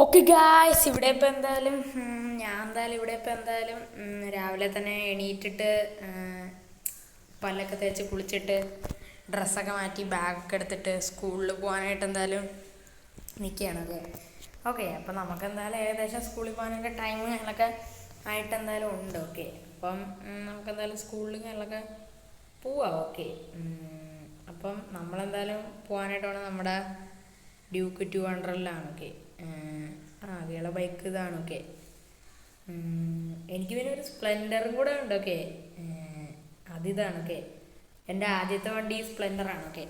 Okay guys, ഇവിടെ ഇപ്പം എന്തായാലും രാവിലെ തന്നെ എണീറ്റിട്ട് പല്ലൊക്കെ തേച്ച് കുളിച്ചിട്ട് ഡ്രസ്സൊക്കെ മാറ്റി ബാഗൊക്കെ എടുത്തിട്ട് സ്കൂളിൽ പോകാനായിട്ട് എന്തായാലും നിൽക്കുകയാണ്. ഓക്കെ അപ്പം നമുക്ക് എന്തായാലും ഏകദേശം സ്കൂളിൽ പോകാനൊക്കെ ടൈമുകളൊക്കെ ആയിട്ട് എന്തായാലും ഉണ്ട്. ഓക്കെ അപ്പം നമുക്ക് എന്തായാലും സ്കൂളിലൊക്കെ പോവാം. ഓക്കെ അപ്പം നമ്മളെന്തായാലും പോകാനായിട്ട് വേണം നമ്മുടെ ഡ്യൂക്ക് 200-ലാണ്. ഓക്കെ ആകെയുള്ള ബൈക്ക് ഇതാണ്. ഓക്കെ എനിക്ക് പിന്നെ ഒരു സ്പ്ലെൻഡറും കൂടെ ഉണ്ട്. ഓക്കെ അതിതാണ്. ഓക്കെ എൻ്റെ ആദ്യത്തെ വണ്ടി സ്പ്ലെൻഡറാണ്. ഓക്കെ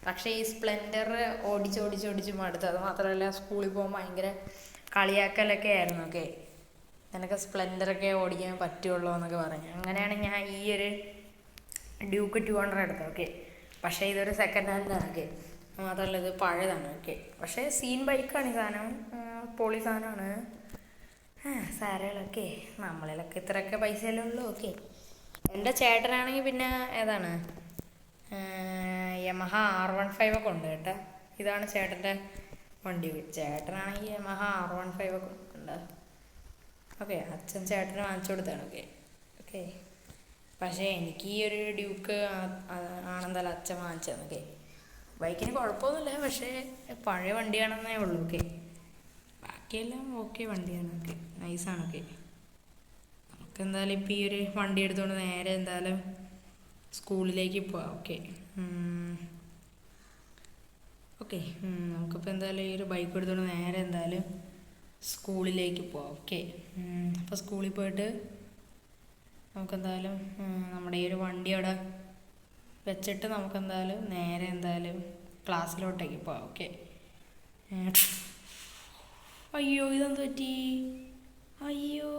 പക്ഷേ ഈ സ്പ്ലെൻഡർ ഓടിച്ച് മടുത്തു. അത് മാത്രമല്ല സ്കൂളിൽ പോകുമ്പോൾ ഭയങ്കര കളിയാക്കലൊക്കെ ആയിരുന്നു. ഓക്കെ നിനക്ക് സ്പ്ലെൻഡറൊക്കെ ഓടിക്കാൻ പറ്റുള്ളൂ എന്നൊക്കെ പറഞ്ഞു. അങ്ങനെയാണ് ഞാൻ ഈ ഒരു ഡ്യൂക്ക് 200 എടുത്തത്. ഓക്കെ പക്ഷേ ഇതൊരു സെക്കൻഡ് ഹാൻഡാണ്. ഓക്കെ മാത്രമല്ല ഇത് പഴയതാണ്. ഓക്കെ പക്ഷേ സീൻ ബൈക്കാണ് ഈ സാധനം, പൊളി സാധനമാണ്. സാരകളൊക്കെ നമ്മളിലൊക്കെ ഇത്രയൊക്കെ പൈസയല്ലേ ഉള്ളൂ. ഓക്കെ എൻ്റെ ചേട്ടനാണെങ്കിൽ പിന്നെ ഏതാണ് യമഹ R15 ഒക്കെ ഉണ്ട് കേട്ടോ. ഇതാണ് ചേട്ടൻ്റെ വണ്ടി. ചേട്ടനാണെങ്കിൽ യമഹ R15 ഒക്കെ ഉണ്ട്. ഓക്കെ അച്ഛൻ ചേട്ടന് വാങ്ങിച്ചു കൊടുത്താണ്. ഓക്കെ ഓക്കെ പക്ഷേ എനിക്ക് ഈ ഒരു ഡ്യൂക്ക് ആണെന്തായാലും അച്ഛൻ വാങ്ങിച്ചതാണ്. ഓക്കെ ബൈക്കിന് കുഴപ്പമൊന്നുമില്ല, പക്ഷേ പഴയ വണ്ടിയാണെന്നേ ഉള്ളൂ. ഓക്കെ ബാക്കിയെല്ലാം ഓക്കെ വണ്ടിയാണ്. ഓക്കെ നൈസാണ്. ഓക്കെ നമുക്ക് എന്തായാലും ഇപ്പോൾ ഈ ഒരു വണ്ടി എടുത്തുകൊണ്ട് നേരെ എന്തായാലും സ്കൂളിലേക്ക് പോവാം. ഓക്കെ ഓക്കെ നമുക്കിപ്പോൾ എന്തായാലും ഈ ഒരു ബൈക്ക് എടുത്തുകൊണ്ട് നേരെ എന്തായാലും സ്കൂളിലേക്ക് പോവാം. ഓക്കെ അപ്പോൾ സ്കൂളിൽ പോയിട്ട് നമുക്കെന്തായാലും നമ്മുടെ ഈ ഒരു വണ്ടി അവിടെ വെച്ചിട്ട് നമുക്കെന്തായാലും നേരെ എന്തായാലും ക്ലാസ്സിലോട്ടേക്ക് പോവാം. ഓക്കെ അയ്യോ ഇതെന്ത് പറ്റി? അയ്യോ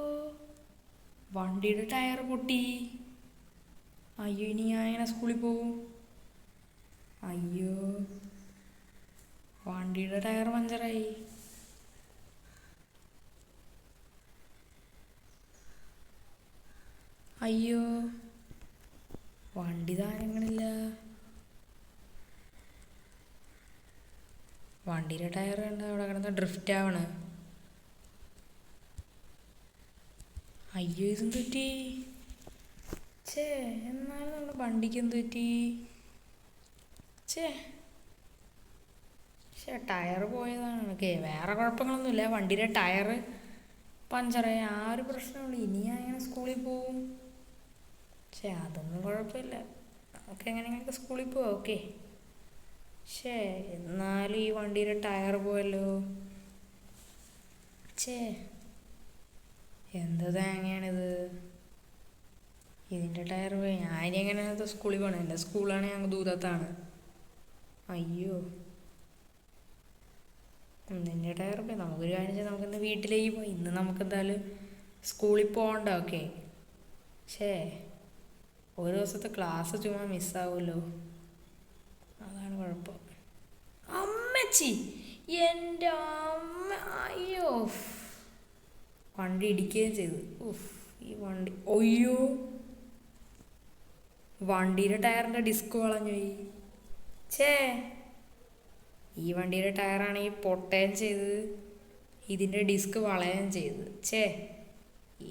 വണ്ടിയുടെ ടയർ പൊട്ടി. അയ്യോ ഇനി ഞാൻ എങ്ങനെ സ്കൂളിൽ പോവും? അയ്യോ വണ്ടിയുടെ ടയർ പഞ്ചറായി. അയ്യോ വണ്ടി താരങ്ങളില്ല. വണ്ടിയുടെ ടയർ കണ്ട അവിടെ കിടന്ന് ഡ്രിഫ്റ്റ് ആവണ്. അയ്യോ ഇതെന്ത് പറ്റി? എന്നാലും നമ്മുടെ വണ്ടിക്ക് എന്ത് പറ്റി? ടയർ പോയതാണ്. ഓക്കെ വേറെ കുഴപ്പങ്ങളൊന്നുമില്ല, വണ്ടിയുടെ ടയർ പഞ്ചറായി, ആ ഒരു പ്രശ്നമുള്ളൂ. ഇനി ഞാൻ എങ്ങനെ സ്കൂളിൽ പോവും? അതൊന്നും കുഴപ്പമില്ല, നമുക്ക് എങ്ങനെയെങ്കിലും സ്കൂളിൽ പോവാം. ഓക്കെ എന്നാലും ഈ വണ്ടിയുടെ ടയർ പോയല്ലോ. എന്ത് തേങ്ങയാണിത്? ഇതിൻ്റെ ടയർ പോയി. ഞാനിനി എങ്ങനെ സ്കൂളിൽ പോകണം? എൻ്റെ സ്കൂളാണെങ്കിൽ ഞങ്ങൾ ദൂരത്താണ്. അയ്യോ ഇതിൻ്റെ ടയർ പോയി. നമുക്കൊരു കാര്യം ചെയ്യാം, നമുക്കിന്ന് വീട്ടിലേക്ക് പോയി. ഇന്ന് നമുക്കെന്തായാലും സ്കൂളിൽ പോകണ്ട. ഓക്കെ ഒരു ദിവസത്തെ ക്ലാസ് ചുമ്മാ മിസ്സാവുമല്ലോ, അതാണ് കുഴപ്പം. അമ്മച്ചി എൻ്റെ അമ്മ, അയ്യോ വണ്ടി ഇടിക്കുകയും ചെയ്തു. ഈ വണ്ടി, അയ്യോ വണ്ടിയുടെ ടയറിൻ്റെ ഡിസ്ക് വളഞ്ഞുപോയി. ഈ വണ്ടിയുടെ ടയറാണെങ്കിൽ പൊട്ടുകയും ചെയ്ത് ഇതിൻ്റെ ഡിസ്ക് വളയുകയും ചെയ്ത്.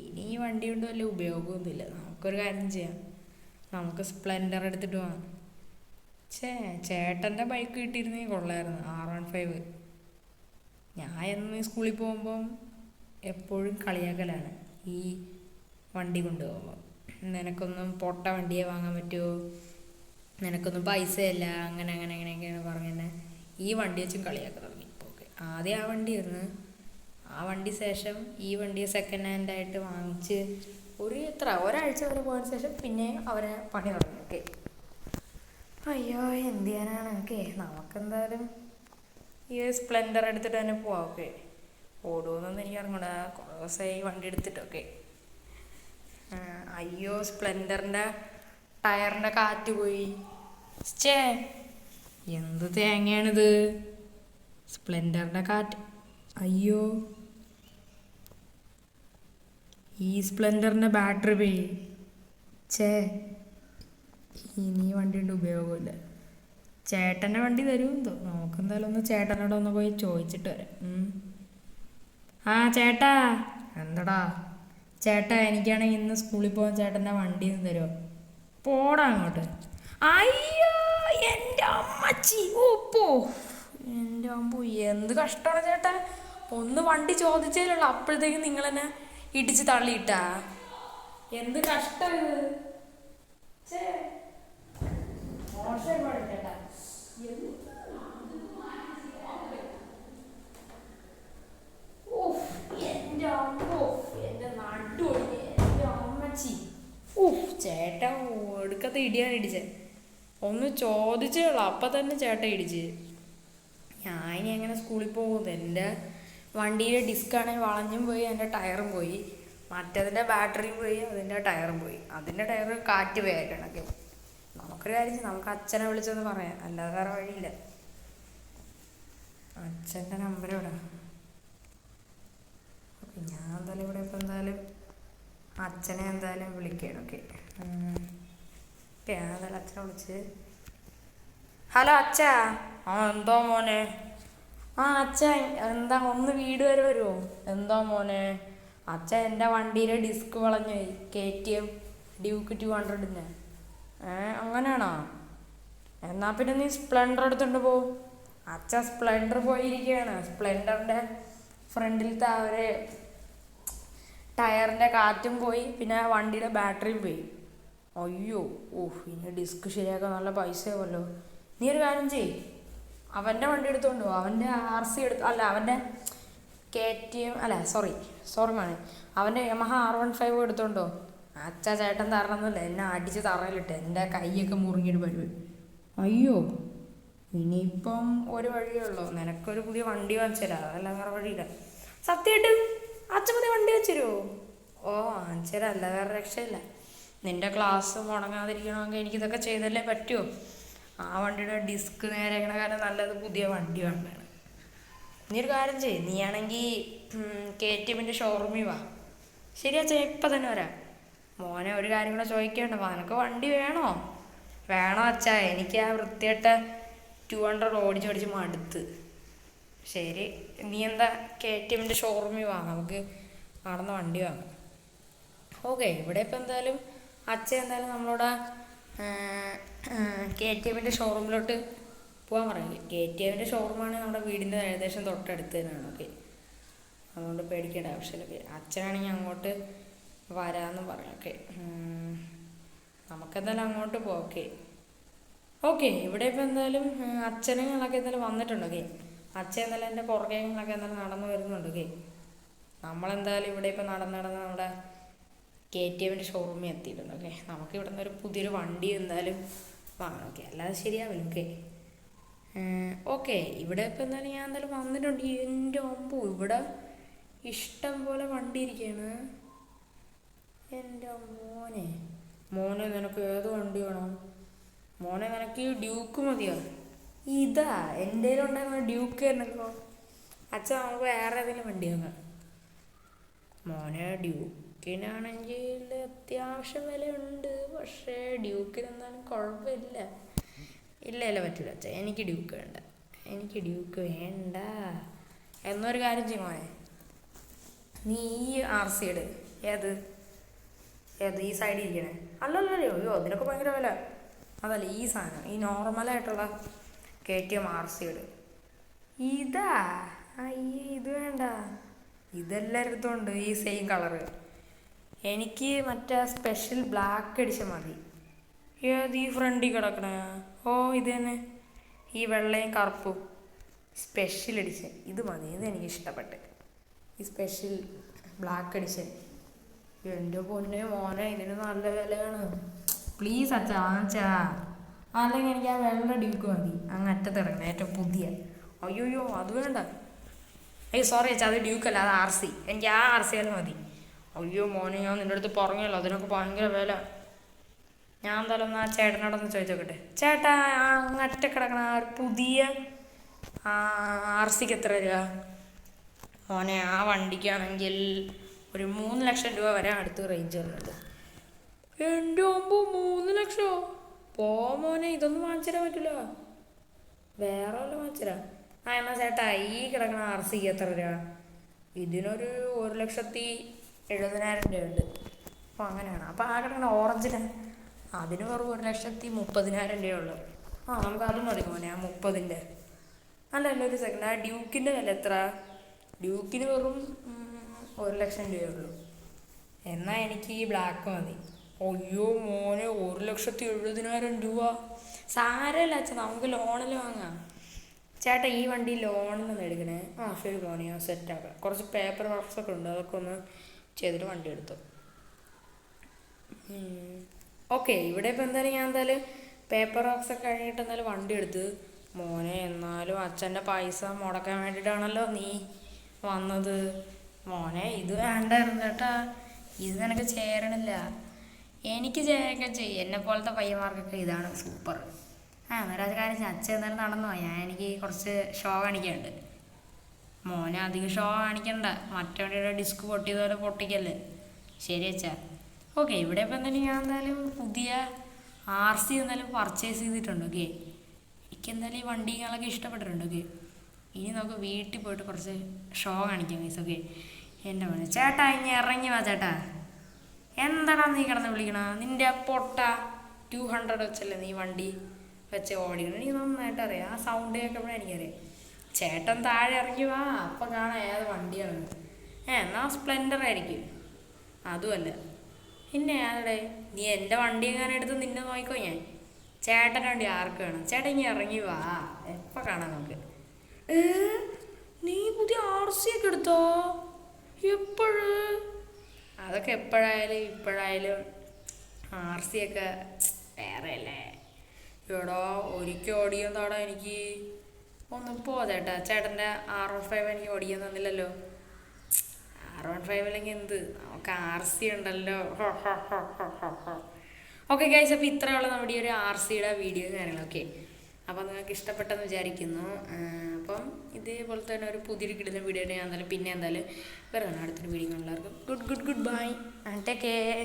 ഇനി ഈ വണ്ടി കൊണ്ട് വലിയ ഉപയോഗമൊന്നുമില്ല. നമുക്കൊരു കാര്യം ചെയ്യാം, നമുക്ക് സ്പ്ലെൻഡർ എടുത്തിട്ട് പോകാം. ചേട്ടൻ്റെ ബൈക്ക് കിട്ടിയിരുന്നെങ്കിൽ കൊള്ളായിരുന്നു, R15. ഞാൻ എന്ന് സ്കൂളിൽ പോകുമ്പം എപ്പോഴും കളിയാക്കലാണ് ഈ വണ്ടി കൊണ്ടുപോകുമ്പോൾ. നിനക്കൊന്നും പൊട്ട വണ്ടിയെ വാങ്ങാൻ പറ്റുമോ, നിനക്കൊന്നും പൈസയില്ല, അങ്ങനെയൊക്കെയാണ് പറഞ്ഞ് ഈ വണ്ടി വെച്ചും കളിയാക്കാൻ തുടങ്ങി. ഇപ്പോൾ ഓക്കെ ആദ്യം ആ വണ്ടിയായിരുന്നു, ആ വണ്ടി ശേഷം ഈ വണ്ടിയെ സെക്കൻഡ് ഹാൻഡായിട്ട് വാങ്ങിച്ച് ഒരാഴ്ച വരെ പോയതിന് ശേഷം പിന്നെ അവരെ പണി തുടങ്ങി. ഓക്കെ അയ്യോ എന്ത് ചെയ്യാനാണ്. ഓക്കെ നമുക്കെന്തായാലും ഈ സ്പ്ലെൻഡർ എടുത്തിട്ട് തന്നെ പോവാം. ഓക്കെ ഓടുമെന്നൊന്നും എനിക്ക് അറിഞ്ഞൂടാ, കുറേ ദിവസമായി വണ്ടി എടുത്തിട്ട്. ഓക്കെ അയ്യോ സ്പ്ലെൻഡറിൻ്റെ ടയറിൻ്റെ കാറ്റ് പോയി. എന്ത് തേങ്ങയാണിത്? സ്പ്ലെൻഡറിൻ്റെ കാറ്റ്. അയ്യോ ഈ സ്പ്ലെൻഡറിൻ്റെ ബാറ്ററി പോയി. ഇനി വണ്ടി കൊണ്ട് ഉപയോഗമില്ല. ചേട്ടൻ്റെ വണ്ടി തരുമെന്ന് തോന്നുന്നു. നമുക്കെന്തായാലും ഒന്ന് ചേട്ടനോട് ഒന്ന് പോയി ചോദിച്ചിട്ട് വരാം. ആ ചേട്ടാ. എന്തടാ? ചേട്ടാ എനിക്കാണെങ്കിൽ ഇന്ന് സ്കൂളിൽ പോകാൻ ചേട്ടൻ്റെ വണ്ടി ഒന്ന് തരുമോ? പോടാ അങ്ങോട്ട്. അയ്യോ എൻ്റെ അമ്മച്ചി. ഓ പോ. എൻ്റെ അമ്മ എന്ത് കഷ്ടമാണ് ചേട്ടാ. ഒന്ന് വണ്ടി ചോദിച്ചേലുള്ളൂ, അപ്പോഴത്തേക്കും നിങ്ങളെന്നെ ഇടിച്ച് തള്ളിയിട്ടാ. എന്ത് കഷ്ടം ഇത്. മോശമായി ചേട്ടാ. എൻ്റെ അമ്മോ, എൻ്റെ നടു ഒടിഞ്ഞ്, എൻ്റെ അമ്മച്ചി. ചേട്ടാ എടുക്കത്തെ ഇടിയാണ് ഇടിച്ചേ. ഒന്ന് ചോദിച്ചേ ഉള്ളൂ, അപ്പം തന്നെ ചേട്ടൻ ഇടിച്ച്. ഞാൻ ഇനി എങ്ങനെ സ്കൂളിൽ പോകുന്നത്? എൻ്റെ വണ്ടിയിലെ ഡിസ്കാണെങ്കിൽ വളഞ്ഞും പോയി, എൻ്റെ ടയറും പോയി. മറ്റതിൻ്റെ ബാറ്ററിയും പോയി, അതിൻ്റെ ടയറും പോയി. അതിൻ്റെ ടയർ കാറ്റ് പോയായിട്ടൊക്കെ. നമുക്കൊരു കാര്യം ചെയ്യാം, നമുക്ക് അച്ഛനെ വിളിച്ചൊന്ന് പറയാം, അല്ലാതെ വേറെ വഴിയില്ല. അച്ഛൻ്റെ നമ്പർ എവിടെ? ഓക്കെ, ഞാൻ എന്തായാലും ഇവിടെ ഇപ്പം എന്തായാലും അച്ഛനെ എന്തായാലും വിളിക്കണം. ഓക്കെ ഓക്കെ, ഞാൻ എന്തായാലും അച്ഛനെ വിളിച്ച്. ഹലോ അച്ഛാ. ആ എന്തോ മോനെ? ആ അച്ഛാ എന്താ ഒന്ന് വീട് വരെ വരുമോ? എന്തോ മോനെ? അച്ഛ എൻ്റെ വണ്ടിയിലെ ഡിസ്ക് വളഞ്ഞു പോയി, KTM ഡ്യൂക്ക് 200ൻ്റെ. അങ്ങനെയാണോ? എന്നാൽ പിന്നെ നീ സ്പ്ലെൻഡർ എടുത്തുകൊണ്ട് പോ. അച്ഛ സ്പ്ലെൻഡർ പോയിരിക്കുകയാണ്. സ്പ്ലെൻഡറിൻ്റെ ഫ്രണ്ടിലത്തെ ഒരു ടയറിൻ്റെ കാറ്റും പോയി, പിന്നെ വണ്ടിയുടെ ബാറ്ററിയും പോയി. അയ്യോ ഇനി ഡിസ്ക് ശരിയാക്കാൻ നല്ല പൈസയാവുമല്ലോ. നീ ഒരു കാര്യം ചെയ്യ്, അവൻ്റെ വണ്ടി എടുത്തുകൊണ്ട് പോകും. അവൻ്റെ RC അവൻ്റെ KTM സോറി മോനെ, അവൻ്റെ Yamaha R15 എടുത്തോണ്ടോ. അച്ഛ ചേട്ടൻ തരണമെന്നില്ല, എന്നെ അടിച്ച് തറയിലിട്ട് എൻ്റെ കൈയൊക്കെ മുറിഞ്ഞിട്ട് വരുവേ. അയ്യോ ഇനിയിപ്പം ഒരു വഴിയേ ഉള്ളൂ, നിനക്കൊരു പുതിയ വണ്ടി വാങ്ങിച്ചു തരാം, അതല്ല വേറെ വഴിയില്ല. സത്യമായിട്ടും അച്ഛൻ പുതിയ വണ്ടി വെച്ചു തരുമോ? വാങ്ങിച്ചു തരാം, അല്ല വേറെ രക്ഷയില്ല. നിൻ്റെ ക്ലാസ് മുടങ്ങാതിരിക്കണമെങ്കിൽ എനിക്കിതൊക്കെ ചെയ്തല്ലേ പറ്റുമോ? ആ വണ്ടിയുടെ ഡിസ്ക് നേരെയാക്കണ കാരണം നല്ലത് പുതിയ വണ്ടി വേണ്ടതാണ്. നീ ഒരു കാര്യം ചെയ്യ്, നീയാണെങ്കിൽ KTMൻ്റെ ഷോറൂമിൽ വാ. ശരി അച്ഛാ, ഇപ്പം തന്നെ വരാം. മോനെ ഒരു കാര്യം കൂടെ ചോദിക്കേണ്ട, നിനക്ക് വണ്ടി വേണോ? വേണോ അച്ഛാ? എനിക്ക് ആ വൃത്തിയായിട്ട 200 ഓടിച്ചോടിച്ച് മടുത്ത്. ശരി, നീ എന്താ KTMൻ്റെ ഷോറൂമിൽ വാ, നമുക്ക് നടന്ന വണ്ടി വാങ്ങാം. ഓക്കെ, ഇവിടെ ഇപ്പം എന്തായാലും അച്ഛൻ എന്തായാലും നമ്മളോട് KTMൻ്റെ ഷോറൂമിലോട്ട് പോകാൻ പറയും. KTMൻ്റെ ഷോറൂമാണ് നമ്മുടെ വീടിൻ്റെ ഏകദേശം തൊട്ടടുത്ത് തന്നെയാണ്. ഓക്കെ, അതുകൊണ്ട് പേടിക്കേണ്ട ആവശ്യമില്ല. ഓക്കെ, അച്ഛനാണെങ്കിൽ അങ്ങോട്ട് വരാമെന്ന് പറയാം. ഓക്കെ, നമുക്കെന്തായാലും അങ്ങോട്ട് പോകാം. ഓക്കെ ഓക്കെ, ഇവിടെ ഇപ്പം എന്തായാലും അച്ഛനങ്ങളൊക്കെ എന്തായാലും വന്നിട്ടുണ്ട്. ഓക്കെ, അച്ഛൻ എന്തായാലും എൻ്റെ പുറകെങ്ങളൊക്കെ എന്തായാലും നടന്നു വരുന്നുണ്ട്. ഓക്കെ, നമ്മളെന്തായാലും ഇവിടെ ഇപ്പം നടന്ന് നമ്മുടെ KTMൻ്റെ ഷോറൂമിൽ എത്തിയിട്ടുണ്ട്. ഓക്കെ, നമുക്ക് ഇവിടെ നിന്ന് ഒരു പുതിയൊരു വണ്ടി എന്തായാലും വാങ്ങണം. ഓക്കെ, അല്ലാതെ ശരിയാവില്ല. ഓക്കെ ഓക്കെ, ഇവിടെ ഇപ്പം എന്തായാലും ഞാൻ എന്തായാലും വന്നിട്ടുണ്ട്. എൻ്റെ അമ്പോ, ഇവിടെ ഇഷ്ടം പോലെ വണ്ടി ഇരിക്കുകയാണ്. എൻ്റെ മോനെ നിനക്ക് ഏത് വണ്ടി വേണം? മോനെ നിനക്ക് ഡ്യൂക്ക് മതിയോ? ഇതാ എൻ്റെ കയ്യിലുണ്ടായിരുന്ന ഡ്യൂക്ക് തന്നെയല്ലോ. അച്ഛൻ നമുക്ക് വേറെ ഏതെങ്കിലും വണ്ടി വാങ്ങാം. മോനെ ഡ്യൂക്കിനാണെങ്കിൽ അത്യാവശ്യം വിലയുണ്ട്, പക്ഷേ ഡ്യൂക്കിനെന്തായാലും കുഴപ്പമില്ല. ഇല്ല പറ്റില്ല അച്ഛാ, എനിക്ക് ഡ്യൂക്ക് വേണ്ട. എന്നൊരു കാര്യം ചെയ്യും മോനെ, നീ ഈ RC ഇട്. ഏത് ഈ സൈഡിൽ ഇരിക്കണേ? അല്ലല്ലോ, അയ്യോ അതിനൊക്കെ ഭയങ്കര വില. അതല്ല, ഈ സാധനം, ഈ നോർമലായിട്ടുള്ള KTM RC ഇട്. ഇതാ? അയ്യേ ഇത് വേണ്ട, ഇതെല്ലായിടത്തും ഉണ്ട് ഈ സെയിം കളറ്. എനിക്ക് മറ്റേ സ്പെഷ്യൽ ബ്ലാക്ക് എഡിഷൻ മതി. ഏത് ഈ ഫ്രണ്ടിൽ കിടക്കണേ? ഇത് തന്നെ, ഈ വെള്ളയും കറുപ്പും സ്പെഷ്യൽ എഡിഷൻ ഇത് മതി. ഇതെനിക്ക് ഇഷ്ടപ്പെട്ട്, ഈ സ്പെഷ്യൽ ബ്ലാക്ക് എഡിഷൻ. എൻ്റെ പൊന്നെ മോനെ, ഇതിന് നല്ല വിലയാണ്. പ്ലീസ് അച്ഛാ, അല്ലെങ്കിൽ എനിക്ക് ആ വെള്ള ഡ്യൂക്ക് മതി, അങ്ങ് അറ്റത്ത് ഇറങ്ങണം, ഏറ്റവും പുതിയ. അയ്യോ അത് വേണ്ട. സോറി അച്ഛാ, അത് ഡ്യൂക്കല്ല, അത് RC. എനിക്ക് ആ RC മതി. അയ്യോ മോനെ, ഞാൻ നിൻ്റെ അടുത്ത് പറഞ്ഞല്ലോ അതിനൊക്കെ ഭയങ്കര വില. ഞാൻ എന്തായാലും ഒന്ന് ആ ചേട്ടനോടൊന്ന് ചോദിച്ചോക്കട്ടെ. ചേട്ടാ, അങ്ങറ്റ കിടക്കണ പുതിയ RCക്ക് എത്ര രൂപ? മോനെ, ആ വണ്ടിക്കാണെങ്കിൽ ഒരു 3 ലക്ഷം രൂപ വരെ അടുത്ത് റേഞ്ച് വരുന്നുണ്ട്. എൻ്റെ ആകുമ്പോൾ 3 ലക്ഷമോ? മോനെ, ഇതൊന്നും വാങ്ങിച്ചു തരാൻ പറ്റില്ല, വേറെ വല്ല വാങ്ങിച്ചു തരാം. എന്നാൽ ചേട്ടാ ഈ കിടക്കണ RCക്ക് എത്ര രൂപ? ഇതിനൊരു 1,70,000 രൂപയുണ്ട്. അപ്പോൾ അങ്ങനെയാണ്. അപ്പോൾ ആ കിടക്കുന്ന ഓറഞ്ചിന് അതിന് വെറും 1,30,000 രൂപയുള്ളൂ. നമുക്ക് അതും മതി മോനെ, ആ 30-ൻ്റെ. അല്ല ഒരു സെക്കൻഡ്, ആ ഡ്യൂക്കിൻ്റെ വില എത്ര? ഡ്യൂക്കിന് വെറും 1,00,000 രൂപയുള്ളൂ. എന്നാൽ എനിക്ക് ഈ ബ്ലാക്ക് മതി. അയ്യോ മോനെ, 1,70,000 രൂപ. സാരമില്ല അച്ഛൻ, നമുക്ക് ലോണിൽ വാങ്ങാം. ചേട്ടാ ഈ വണ്ടി ലോണിനൊന്ന് എടുക്കണേ. ശരി മോനെ, ഞാൻ സെറ്റാക്കാം. കുറച്ച് പേപ്പർ വർക്ക്സൊക്കെ ഉണ്ട്, അതൊക്കെ ഒന്ന് ചെയ്തിട്ട് വണ്ടി എടുത്തു. ഓക്കെ, ഇവിടെ ഇപ്പോൾ എന്തായാലും പേപ്പർ വർക്ക്സൊക്കെ കഴിഞ്ഞിട്ട് എന്തായാലും വണ്ടി എടുത്ത്. മോനെ എന്നാലും അച്ഛൻ്റെ പൈസ മുടക്കാൻ വേണ്ടിയിട്ടാണല്ലോ നീ വന്നത്. മോനെ ഇത് വേണ്ടായിരുന്നു ചേട്ടാ, ഇത് നിനക്ക് ചേരണില്ല. എനിക്ക് ചേരൊക്കെ ചെയ്യും, എന്നെ പോലത്തെ പയ്യന്മാർക്കൊക്കെ ഇതാണ് സൂപ്പർ. അന്നേരം അത് കാര്യം അച്ഛൻ എന്നാലും നടന്നു പോയി. എനിക്ക് കുറച്ച് ഷോ കാണിക്കാനുണ്ട്. മോനെ അധികം ഷോ കാണിക്കണ്ട, മറ്റേ വണ്ടിയുടെ ഡിസ്ക് പൊട്ടിയതുപോലെ പൊട്ടിക്കല്ലേ. ശരി അച്ഛാ. ഓക്കെ, ഇവിടെ ഇപ്പം എന്തായാലും ഞാൻ എന്തായാലും പുതിയ RC എന്തായാലും പർച്ചേസ് ചെയ്തിട്ടുണ്ട്. ഓക്കെ, എനിക്ക് എന്തായാലും ഈ വണ്ടികളൊക്കെ ഇഷ്ടപ്പെട്ടിട്ടുണ്ട്. ഓക്കെ, ഇനി നമുക്ക് വീട്ടിൽ പോയിട്ട് കുറച്ച് ഷോ കാണിക്കാം മീസ്. ഓക്കെ, എൻ്റെ മോനെ ചേട്ടാ ഇനി ഇറങ്ങി വാ ചേട്ടാ. എന്താടാ നീ കിടന്ന് വിളിക്കണ? നിൻ്റെ പൊട്ട 200 വെച്ചല്ലേ നീ വണ്ടി വെച്ച് ഓടിക്കണം. എനിക്ക് നന്നായിട്ട് അറിയാം, ആ സൗണ്ട് കേൾക്കുമ്പോഴേ എനിക്കറിയാം. ചേട്ടൻ താഴെ ഇറങ്ങി വാ, അപ്പം കാണാം ഏത് വണ്ടിയാണ്. എന്നാൽ സ്പ്ലെൻഡർ ആയിരിക്കും. അതുമല്ല പിന്നെ ആരുടെ? നീ എൻ്റെ വണ്ടി എങ്ങാനും എടുത്ത് നിന്നെ നോക്കിക്കോ. ഞാൻ ചേട്ടൻ്റെ വണ്ടി ആർക്ക് വേണം? ചേട്ടൻ ഇങ്ങനെ ഇറങ്ങി വാ, എപ്പോൾ കാണാം നമുക്ക്. നീ പുതിയ RC ഒക്കെ എടുത്തോ? എപ്പോഴും അതൊക്കെ എപ്പോഴായാലും ഇപ്പോഴായാലും RC ഒക്കെ വേറെ അല്ലേ. എടോ ഒരിക്കൽ ഓടിക്കാൻ താടാ എനിക്ക് ഒന്ന് ചേട്ടാ. ചേട്ടൻ്റെ R15 എനിക്ക് ഓടിക്കാൻ തന്നില്ലല്ലോ. R15 അല്ലെങ്കിൽ എന്ത്, നമുക്ക് RC ഉണ്ടല്ലോ. ഓക്കെ ഗൈസ്, അപ്പോൾ ഇത്രയുള്ള നമ്മുടെ ഈ ഒരു RCയുടെ വീഡിയോ കാര്യങ്ങളൊക്കെ. അപ്പോൾ നിങ്ങൾക്ക് ഇഷ്ടപ്പെട്ടെന്ന് വിചാരിക്കുന്നു. അപ്പം ഇതേപോലെ തന്നെ ഒരു പുതിയൊരു കിടുന്ന വീഡിയോ ഞാൻ എന്തായാലും പിന്നെ എന്തായാലും വരുന്നത് അടുത്തൊരു വീഡിയോ. എല്ലാവർക്കും good bye and take care.